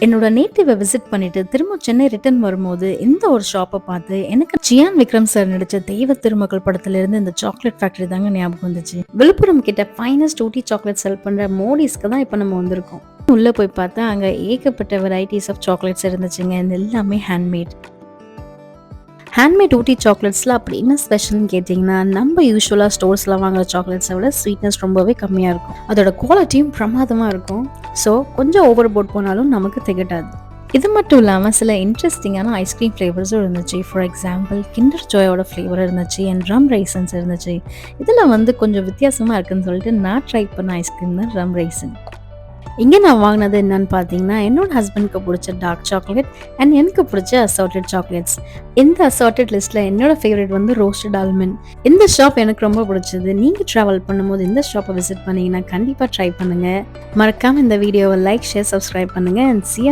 என்னோட நேட்டிவை விசிட் பண்ணிட்டு திரும்ப சென்னை ரிட்டர்ன் வரும்போது இந்த ஒரு ஷாப்பை பார்த்து எனக்கு ஜியான் விக்ரம் சார் நடிச்ச தெய்வ திருமகள் படத்துல இருந்து இந்த சாக்லேட் ஃபேக்டரி தாங்க ஞாபகம் வந்துச்சு. விழுப்புரம் கிட்ட ஃபைனஸ்ட் ஊட்டி சாக்லேட் செல் பண்ற மோடிஸ்க்கு தான் இப்ப நம்ம வந்திருக்கோம். உள்ள போய் பார்த்தா அங்க ஏகப்பட்ட வெரைட்டிஸ் ஆஃப் சாக்லேட்ஸ் இருந்துச்சுங்க. இது எல்லாமே ஹேண்ட்மேட். ஹேண்ட்மேட் ஊட்டி சாக்லேட்ஸில் அப்படி என்ன ஸ்பெஷல்னு கேட்டிங்கன்னா, நம்ம யூஸ்வலாக ஸ்டோர்ஸில் வாங்குற சாக்லேட்ஸை விட ஸ்வீட்னஸ் ரொம்பவே கம்மியாக இருக்கும். அதோட குவாலிட்டியும் பிரமாதமாக இருக்கும். ஸோ கொஞ்சம் ஓவர் போட் போனாலும் நமக்கு திகட்டாது. இது மட்டும் இல்லாமல் சில இன்ட்ரெஸ்டிங்கான ஐஸ்கிரீம் ஃப்ளேவர்ஸும் இருந்துச்சு. ஃபார் எக்ஸாம்பிள் கிண்டர் ஜாயோட ஃப்ளேவர் இருந்துச்சு அண்ட் ரம் ரைசன்ஸ் இருந்துச்சு. இதில் கொஞ்சம் வித்தியாசமாக இருக்குன்னு சொல்லிட்டு நான் ட்ரை பண்ண ஐஸ்கிரீம் தான் ரம் ரைசன். இங்கே நான் வாங்கினது என்னன்னு பார்த்தீங்கன்னா, என்னோட ஹஸ்பண்டுக்கு பிடிச்ச டார்க் சாக்லேட் அண்ட் எனக்கு பிடிச்ச அசார்டட் சாக்லேட்ஸ். இந்த அசார்டட் லிஸ்ட்டில் என்னோட ஃபேவரட் ரோஸ்டட் ஆல்மண்ட். இந்த ஷாப் எனக்கு ரொம்ப பிடிச்சது. நீங்கள் ட்ராவல் பண்ணும்போது இந்த ஷாப்பை விசிட் பண்ணிங்கன்னா கண்டிப்பாக ட்ரை பண்ணுங்கள். மறக்காமல் இந்த வீடியோவை லைக், ஷேர், சப்ஸ்கிரைப் பண்ணுங்கள் அண்ட் see you